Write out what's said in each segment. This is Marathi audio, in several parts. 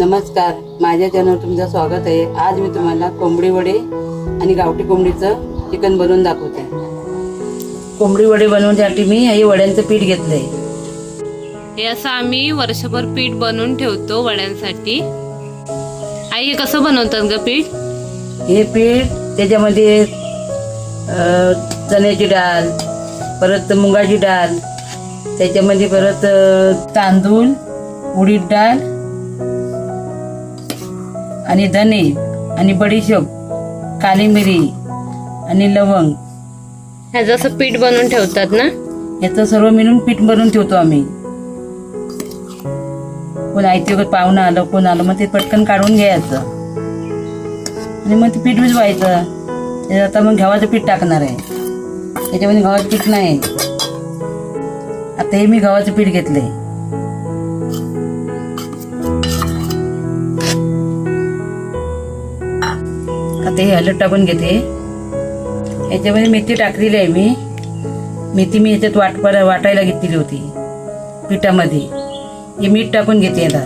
नमस्कार, माझ्या चॅनलवर तुमचं स्वागत आहे। आज मी तुम्हाला कोंबडी वडे आणि गावठी कोंबडीचं चिकन बनवून दाखवते। कोंबडी वडे बनवण्यासाठी मी हे वड्यांचं पीठ घेतलंय। हे असं आम्ही वर्षभर पीठ बनवून ठेवतो वड्यांसाठी। आई हे कसं बनवतात ग पीठ? हे पीठ त्याच्यामध्ये चण्याची डाळ, परत मुगाची डाळ, त्याच्यामध्ये परत तांदूळ, उडीद डाळ आणि धने आणि बडीशेप, काली मिरी आणि लवंग ह्याचं असं पीठ बनवून ठेवतात ना? याचं सर्व मिळून पीठ बनवून ठेवतो आम्ही। कोण आयते वगैरे पाहुणं आलं, कोण आलं मग ते पटकन काढून घ्यायचं आणि मग ते पीठ भिजवायचं। त्याच्यात आता मग गव्हाचं पीठ टाकणार आहे, त्याच्यामध्ये गव्हाचं पीठ नाही। आता हे मी गव्हाचं पीठ घेतलंय। आता हे हळद टाकून घेते। याच्यामध्ये मेथी टाकलेली आहे मी। मेथी मी याच्यात वाटायला घेतलेली होती पिठामध्ये। हे मीठ टाकून घेते आता।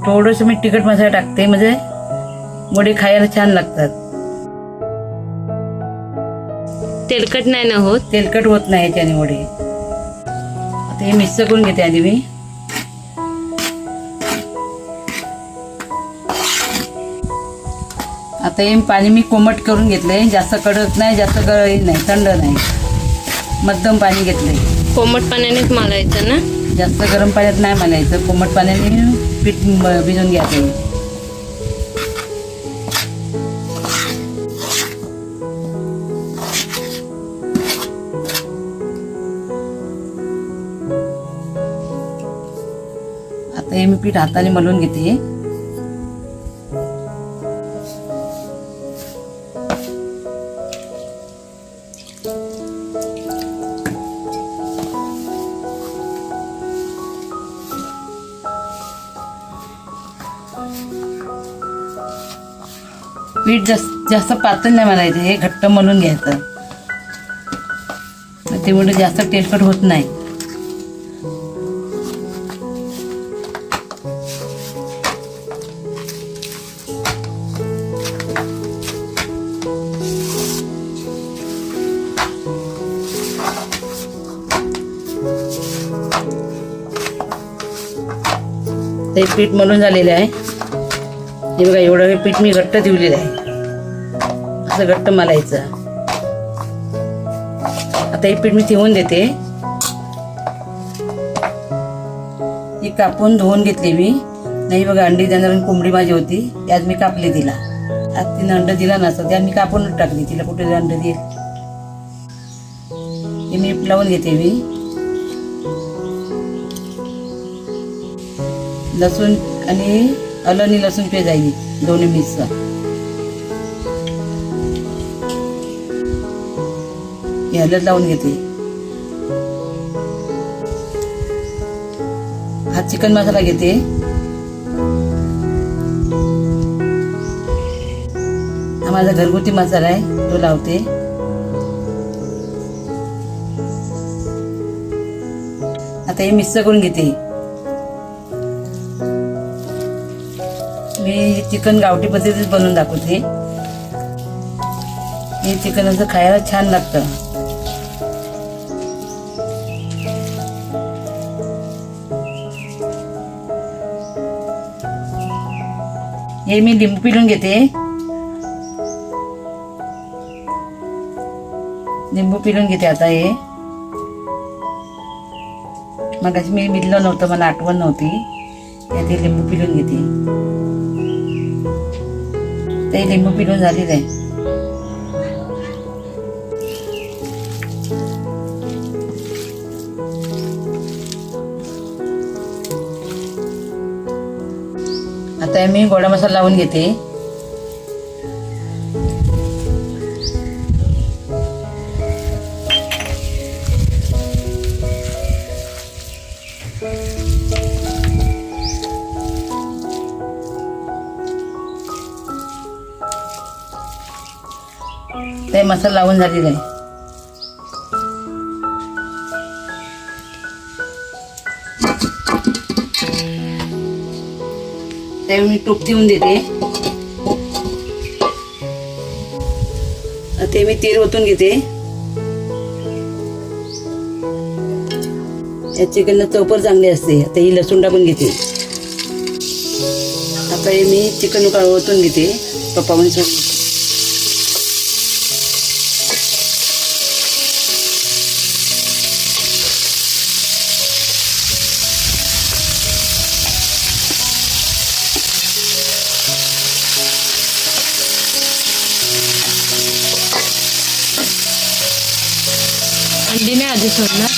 थोडंसं मी तिखट मसाला टाकते, म्हणजे वडे खायला छान लागतात। तेलकट नाही ना होत? तेलकट होत नाही याच्याने वडे। आता हे मिक्स करून घेते आधी मी। आता हे पाणी मी कोमट करून घेतलंय, जास्त कडक नाही, जास्त नाही, थंड नाही, मध्यम पाणी घेतलंय। कोमट पाण्यानेच मळायचं ना? जास्त गरम पाण्यात नाही मळायचं, कोमट पाण्याने पीठ भिजून घ्यायचं। आता हे मी पीठ हाताने मळून घेते। पीठ जास्त पातळ नाही मळायचं, हे घट्ट मळून घ्यायचं, त्यामुळे जास्त तेलकट होत नाही। हे पीठ मळून झालेलं आहे। हे बघा, एवढं हे पीठ मी घट्ट ठेवलेलं आहे, असं घट्ट मळायचं। आता हे पीठ मी ठेवून देते। ही कापून धुवून घेतली मी। नाही बघा, अंडी देणार कोंबडी माझी होती, ती आज मी कापली तिला। आज तिनं अंड दिला नसतं, त्या मी कापून टाकली, तिला कुठे अंड देईल। हे मी लावून घेते मी। लसूण आणि आलं आणि लसूण पेस्ट आहे, दोन्ही मिक्स। हे हळद लावून घेते। हा चिकन मसाला घेते। हा माझा घरगुती मसाला आहे, तो लावते। आता हे मिक्स करून घेते। मी चिकन गावठी पद्धतीत बनवून दाखवते। हे चिकन असं खायला छान लागतं। हे मी लिंबू पिळून घेते। लिंबू पिळून घेते आता हे। मगाशी मी पिळलं नव्हतं, मला आठवण नव्हती, त्यात हे लिंबू पिळून घेते। ते लिंबू पिळून झालेलं आहे। आता मी गोडा मसाला लावून घेते। ते मसाला लावून झालेला आहे. आता मी तूप देऊन देते. आता मी तेल ओतून घेते. या चिकनला चव पण चांगली असते. आता ही लसूण टाकून घेते. आता हे मी चिकन ओतून घेते. पप्पा म्हणून सोडून घेते. अंडी नाही आधी सोडणार.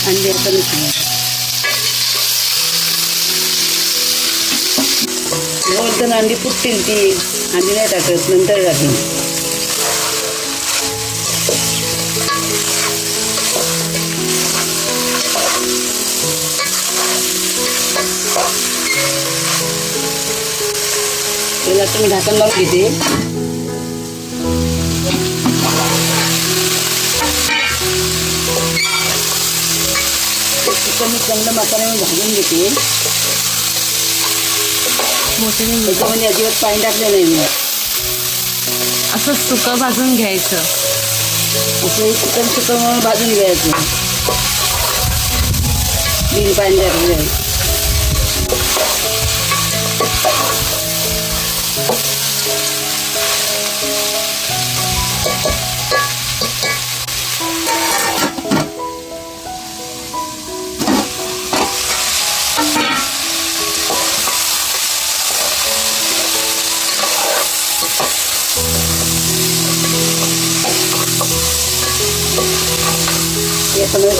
अंडी आता नसणार. वरतून अंडी फुटतील ती. अंडी नाही टाकत, नंतर टाकेन. त्याला तुम्ही झाकण लावून घेते. चिकन मी चांगलं मसाल्याने भाजून घेते. त्याच्यामध्ये अजिबात पाणी टाकलं नाही मी. असं सुकं भाजून घ्यायचं. असं चिकन सुकं म्हणून भाजून घ्यायचं. बिन पाणी टाकलं.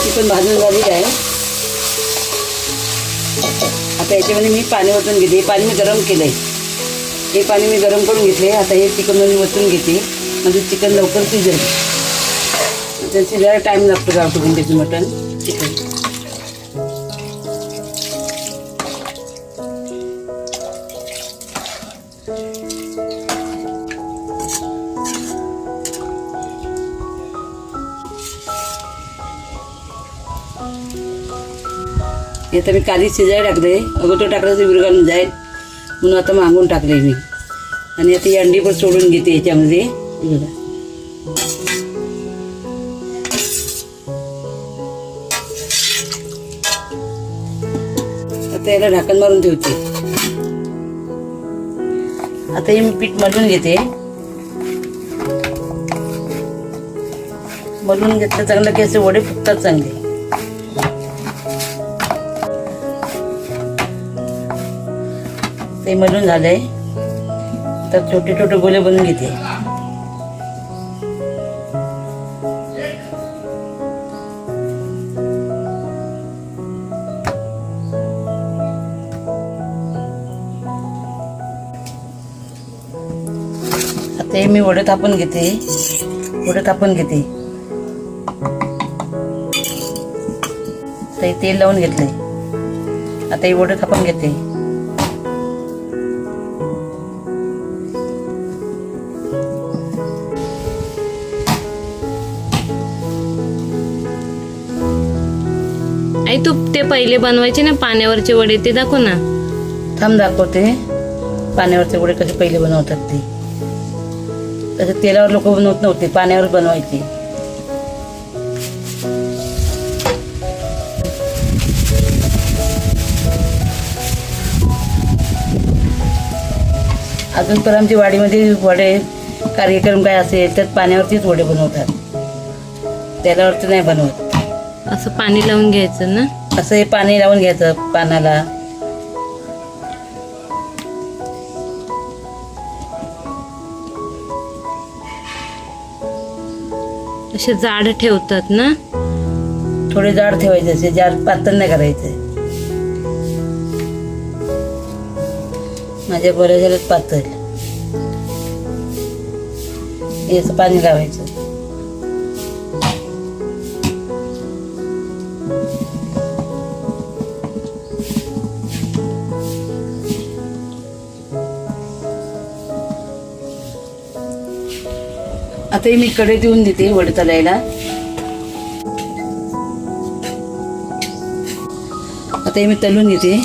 चिकन भाजून झालेली आहे. आता याच्यामध्ये मी पाणी ओतून घेते. पाणी मी गरम केलंय. हे पाणी मी गरम करून घेतले. आता हे चिकनमध्ये ओतून घेते. म्हणजे चिकन लवकर शिजेल. त्याची जरा टाईम लागतो गावठून त्याचं मटण चिकन. आता मी काली शिजायला टाकले. अगोदर टाकलं तर विरघळून जाईल म्हणून आता मागून टाकले मी. आणि आता ही अंडी पण सोडून घेते याच्यामध्ये. बघा आता याला ढाकण मारून ठेवते. आता हे मी पीठ मळून घेते. मळून घेतलं चांगलं की असे वडे फुगतात चांगले. ते मळून झालंय. तर छोटे छोटे गोले बनवून घेते. आता हे मी वडे थापून घेते. ते तेल लावून घेतले. आता हे वडे थापून घेते. आई तू ते पहिले बनवायचे ना पाण्यावरचे वडे, ते दाखव ना. थांब दाखवते. पाण्यावरचे वडे कसे पहिले बनवतात ते. तसे तेलावर लोक बनवत नव्हते, पाण्यावर बनवायचे. अजून पण आमच्या वाडीमध्ये वडे कार्यक्रम काय असेल तर पाण्यावरतीच वडे बनवतात. तेलावरती नाही बनवत. असं पाणी लावून घ्यायचं ना. असं हे पाणी लावून घ्यायचं पानाला. असे जाड ठेवतात ना. थोडे जाड ठेवायचे. असे जाड पातळ नाही करायचे. माझ्या बरं झालं पातळ. हे असं पाणी लावायचं. आता मी कढई देऊन देते वडे तळायला. आता मी तळून घेते.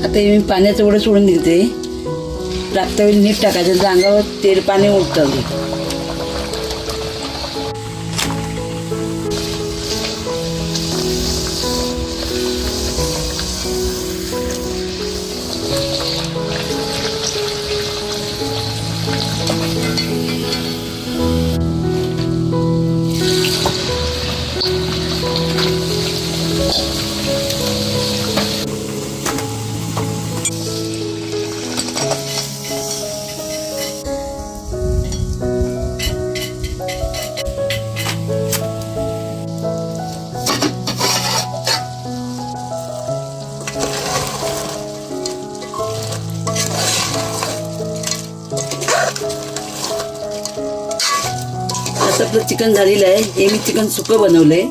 आता हे मी पाण्याचं एवढं सोडून देते. लागता वेळी नीट टाकायचं, अंगावर तेल पाणी उठतं. आता आपलं चिकन झालेलं आहे. हे मी चिकन सुकं बनवलंय.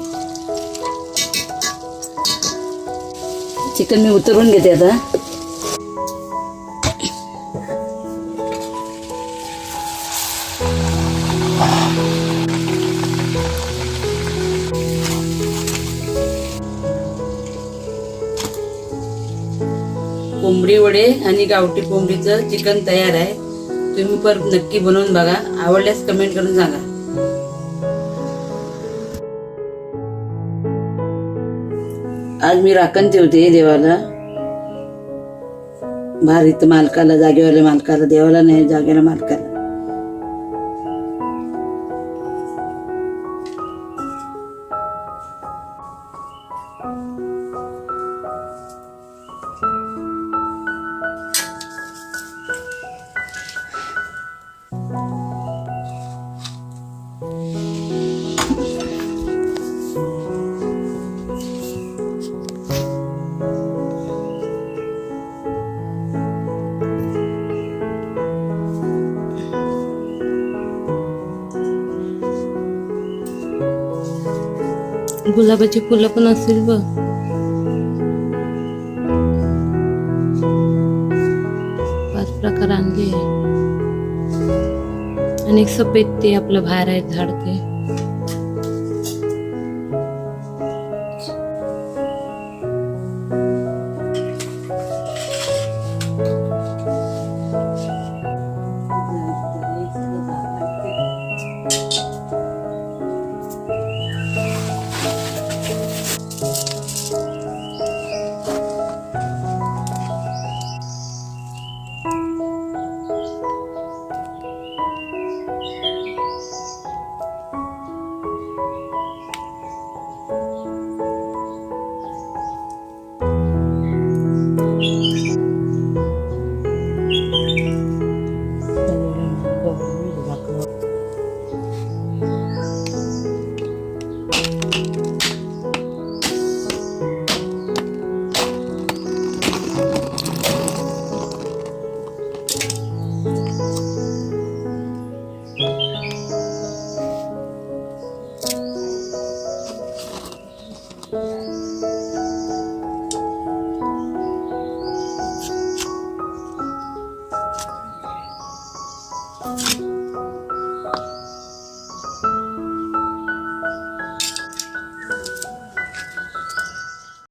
चिकन मी उतरवून घेते आता. कोंबडी वडे आणि गावठी कोंबडीचं चिकन तयार आहे. तुम्ही परत नक्की बनवून बघा. आवडल्यास कमेंट करून सांगा. आज मी राखण ठेवते देवाला. भारीत मालकाला, जागेवाल्या मालकाला, देवाला नाही, जागेला मालकाला. गुलाबाची फुलं पण असतील बघ. पाच प्रकार आणले आणि एक सफेद ते आपलं बाहेर आहे झाड ते.